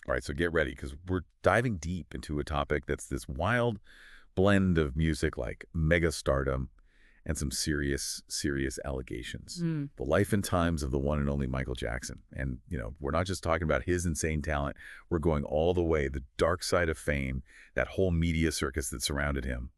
All right, so get ready because we're diving deep into a topic that's this wild blend of music like mega stardom and some serious, serious allegations. Mm. The life and times of the one and only Michael Jackson. And, we're not just talking about his insane talent. We're going all the way, the dark side of fame, that whole media circus that surrounded him,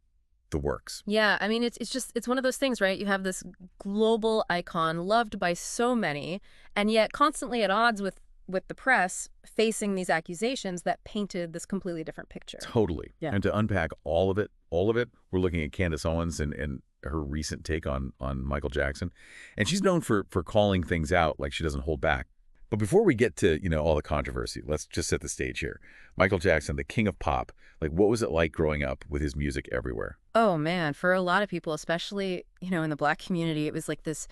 the works. Yeah, I mean, it's one of those things, right? You have this global icon loved by so many, and yet constantly at odds with the press, facing these accusations that painted this completely different picture. Totally. Yeah. And to unpack all of it, we're looking at Candace Owens and her recent take on Michael Jackson. And she's known for calling things out like she doesn't hold back. But before we get to, all the controversy, let's just set the stage here. Michael Jackson, the king of pop, like what was it like growing up with his music everywhere? Oh man, for a lot of people, especially, in the Black community, it was like this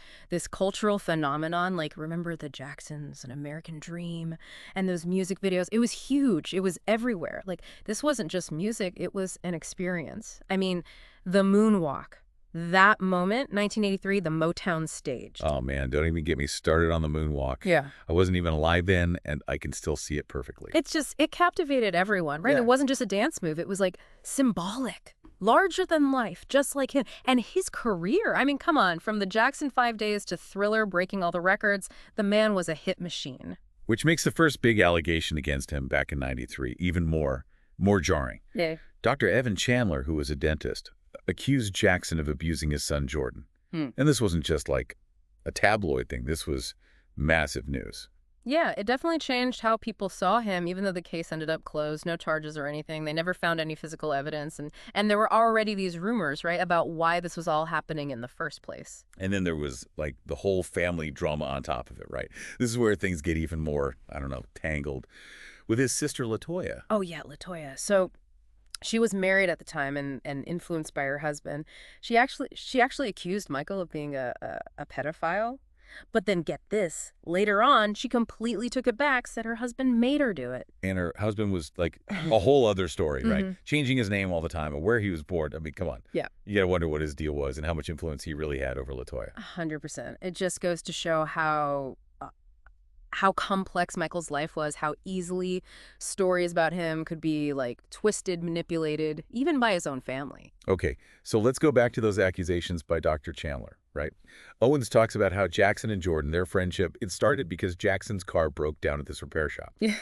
cultural phenomenon. Like, remember the Jacksons, An American Dream, and those music videos. It was huge. It was everywhere. Like, this wasn't just music, it was an experience. I mean, the moonwalk, that moment, 1983, the Motown stage. Oh man, don't even get me started on the moonwalk. Yeah. I wasn't even alive then, and I can still see it perfectly. It captivated everyone, right? Yeah. It wasn't just a dance move. It was like symbolic, larger than life, just like him. And his career, I mean, come on, from the Jackson 5 Days to Thriller, breaking all the records, the man was a hit machine. Which makes the first big allegation against him back in '93 even more jarring. Yeah. Dr. Evan Chandler, who was a dentist, accused Jackson of abusing his son Jordan. Hmm. And this wasn't just like a tabloid thing. This was massive news. Yeah, it definitely changed how people saw him, even though the case ended up closed, no charges or anything. They never found any physical evidence. And there were already these rumors, right, about why this was all happening in the first place. And then there was like the whole family drama on top of it, right? This is where things get even more, I don't know, tangled with his sister LaToya. Oh, yeah, LaToya. So she was married at the time and influenced by her husband. She actually accused Michael of being a pedophile. But then get this, later on, she completely took it back, said her husband made her do it. And her husband was like a whole other story, right? Mhm. Changing his name all the time and where he was born. I mean, come on. Yeah. You got to wonder what his deal was and how much influence he really had over LaToya. 100%. It just goes to show how complex Michael's life was, how easily stories about him could be like twisted, manipulated, even by his own family. Okay, so let's go back to those accusations by Dr. Chandler, right? Owens talks about how Jackson and Jordan, their friendship, it started because Jackson's car broke down at this repair shop. Yeah.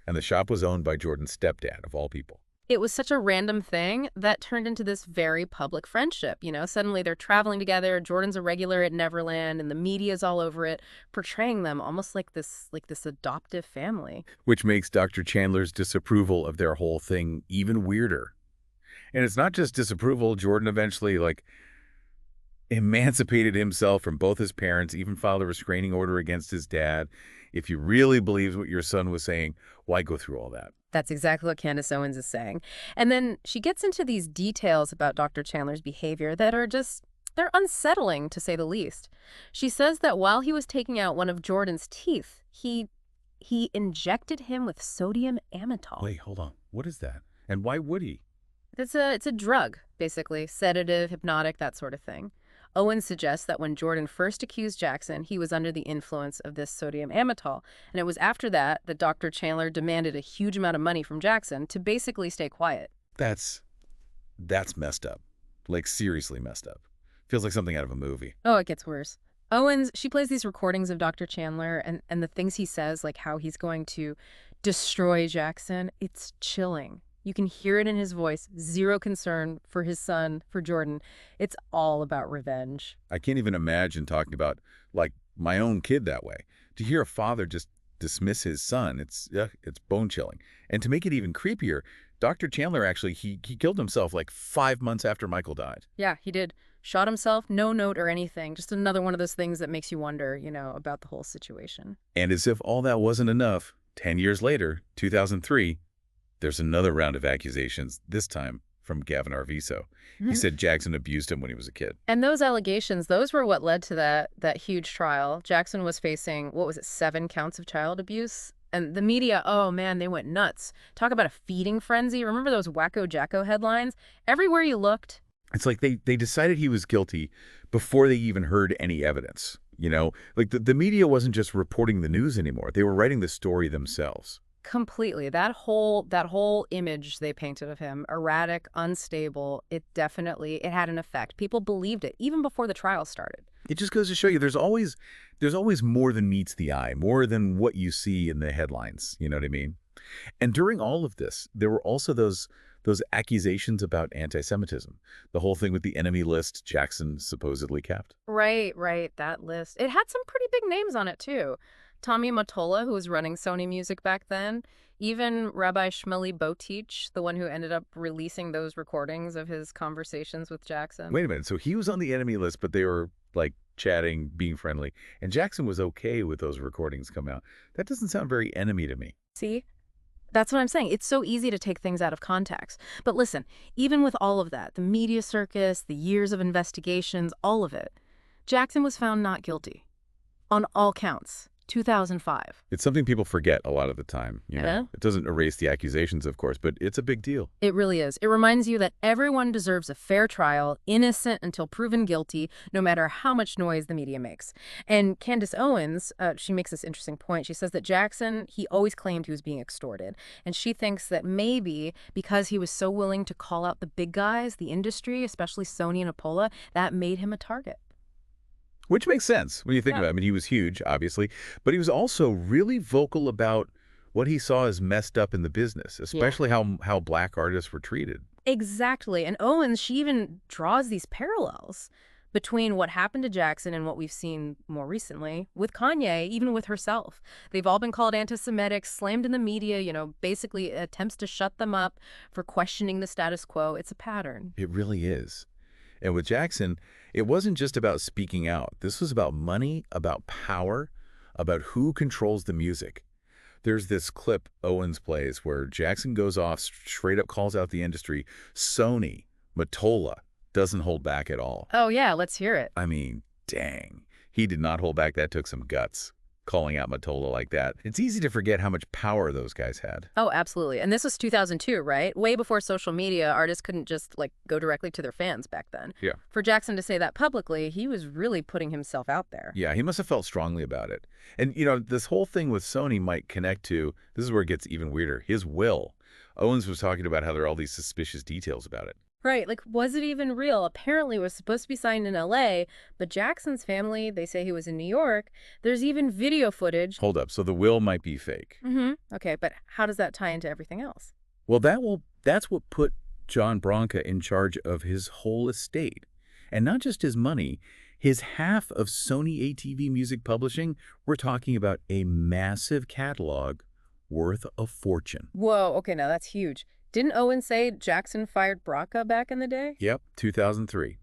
And the shop was owned by Jordan's stepdad, of all people. It was such a random thing that turned into this very public friendship. Suddenly they're traveling together. Jordan's a regular at Neverland, and the media's all over it, portraying them almost like this adoptive family. Which makes Dr. Chandler's disapproval of their whole thing even weirder. And it's not just disapproval. Jordan eventually, emancipated himself from both his parents, even filed a restraining order against his dad. If you really believed what your son was saying, why go through all that? That's exactly what Candace Owens is saying. And then she gets into these details about Dr. Chandler's behavior that are they're unsettling, to say the least. She says that while he was taking out one of Jordan's teeth, he injected him with sodium amytal. Wait, hold on. What is that? And why would he? It's a drug, basically, sedative, hypnotic, that sort of thing. Owens suggests that when Jordan first accused Jackson, he was under the influence of this sodium amytal, and it was after that Dr. Chandler demanded a huge amount of money from Jackson to basically stay quiet. That's messed up. Like, seriously messed up. Feels like something out of a movie. Oh, it gets worse. Owens, she plays these recordings of Dr. Chandler and the things he says, like how he's going to destroy Jackson. It's chilling. You can hear it in his voice. Zero concern for his son, for Jordan. It's all about revenge. I can't even imagine talking about, my own kid that way. To hear a father just dismiss his son, it's bone-chilling. And to make it even creepier, Dr. Chandler actually, he killed himself 5 months after Michael died. Yeah, he did. Shot himself, no note or anything. Just another one of those things that makes you wonder, about the whole situation. And as if all that wasn't enough, 10 years later, 2003, there's another round of accusations, this time from Gavin Arvizo. He said Jackson abused him when he was a kid. And those allegations, those were what led to that huge trial. Jackson was facing, 7 counts of child abuse? And the media, oh man, they went nuts. Talk about a feeding frenzy. Remember those Wacko Jacko headlines? Everywhere you looked. It's like they decided he was guilty before they even heard any evidence. The media wasn't just reporting the news anymore. They were writing the story themselves. Completely. That whole image they painted of him, erratic, unstable, it had an effect. People believed it even before the trial started. It just goes to show you there's always more than meets the eye, more than what you see in the headlines, you know what I mean? And during all of this, there were also those accusations about anti-Semitism. The whole thing with the enemy list Jackson supposedly kept. Right, right, that list. It had some pretty big names on it too. Tommy Mottola, who was running Sony Music back then, even Rabbi Shmuley Boteach, the one who ended up releasing those recordings of his conversations with Jackson. Wait a minute, so he was on the enemy list, but they were like chatting, being friendly, and Jackson was okay with those recordings come out. That doesn't sound very enemy to me. See? That's what I'm saying. It's so easy to take things out of context. But listen, even with all of that, the media circus, the years of investigations, all of it, Jackson was found not guilty. On all counts. 2005. It's something people forget a lot of the time, you know. Yeah. It doesn't erase the accusations, of course, but it's a big deal. It really is. It reminds you that everyone deserves a fair trial, innocent until proven guilty, no matter how much noise the media makes. And Candace Owens, she makes this interesting point. She says that Jackson, he always claimed he was being extorted. And she thinks that maybe because he was so willing to call out the big guys, the industry, especially Sony and Apollo, that made him a target. Which makes sense when you think Yeah. about it. I mean, he was huge, obviously, but he was also really vocal about what he saw as messed up in the business, Yeah. especially how black artists were treated. Exactly. And Owens, she even draws these parallels between what happened to Jackson and what we've seen more recently with Kanye, even with herself. They've all been called anti-Semitic, slammed in the media, basically attempts to shut them up for questioning the status quo. It's a pattern. It really is. And with Jackson, it wasn't just about speaking out. This was about money, about power, about who controls the music. There's this clip Owens plays where Jackson goes off, straight up calls out the industry. Sony, Mottola, doesn't hold back at all. Oh, yeah, let's hear it. I mean, dang. He did not hold back. That took some guts, calling out Mottola like that. It's easy to forget how much power those guys had. Oh, absolutely. And this was 2002, right? Way before social media, artists couldn't just go directly to their fans back then. Yeah. For Jackson to say that publicly, he was really putting himself out there. Yeah, he must have felt strongly about it. And, this whole thing with Sony might connect to, this is where it gets even weirder, his will. Owens was talking about how there are all these suspicious details about it. Right, was it even real? Apparently it was supposed to be signed in LA, but Jackson's family, they say he was in New York. There's even video footage. Hold up, so the will might be fake. Okay, but how does that tie into everything else? Well, that's what put John Branca in charge of his whole estate. And not just his money, his half of Sony ATV Music Publishing, we're talking about a massive catalog worth a fortune. Whoa, okay, now that's huge. Didn't Owen say Jackson fired Braca back in the day? Yep, 2003.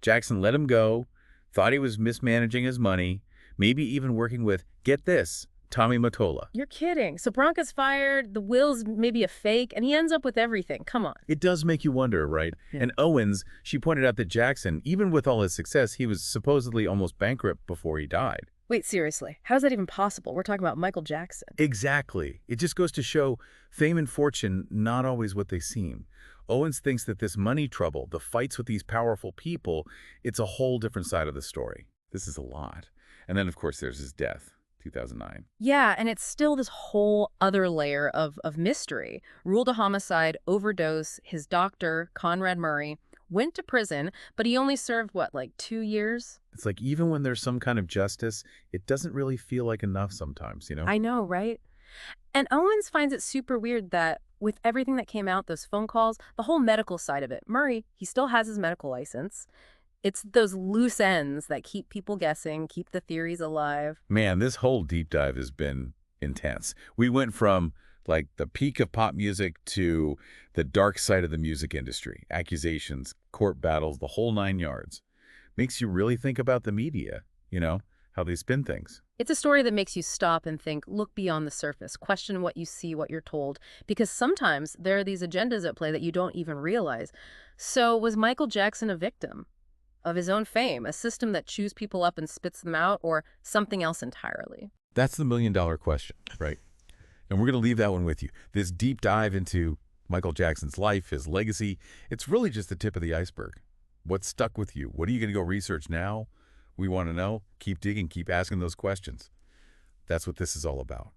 Jackson let him go, thought he was mismanaging his money, maybe even working with, get this, Tommy Mottola. You're kidding. So Braca's fired, the will's maybe a fake, and he ends up with everything. Come on. It does make you wonder, right? Yeah. And Owens, she pointed out that Jackson, even with all his success, he was supposedly almost bankrupt before he died. Wait, seriously, how's that even possible? We're talking about Michael Jackson. Exactly. It just goes to show fame and fortune not always what they seem. Owens thinks that this money trouble, the fights with these powerful people, it's a whole different side of the story. This is a lot. And then, of course, there's his death, 2009. Yeah, and it's still this whole other layer of mystery. Ruled a homicide, overdose, his doctor, Conrad Murray, went to prison, but he only served, 2 years? It's like even when there's some kind of justice, it doesn't really feel like enough sometimes, I know, right? And Owens finds it super weird that with everything that came out, those phone calls, the whole medical side of it, Murray, he still has his medical license. It's those loose ends that keep people guessing, keep the theories alive. Man, this whole deep dive has been intense. We went from the peak of pop music to the dark side of the music industry, accusations, court battles, the whole 9 yards. Makes you really think about the media, how they spin things. It's a story that makes you stop and think, look beyond the surface, question what you see, what you're told, because sometimes there are these agendas at play that you don't even realize. So was Michael Jackson a victim of his own fame, a system that chews people up and spits them out, or something else entirely? That's the million-dollar question, right? And we're going to leave that one with you. This deep dive into Michael Jackson's life, his legacy, it's really just the tip of the iceberg. What's stuck with you? What are you going to go research now? We want to know. Keep digging. Keep asking those questions. That's what this is all about.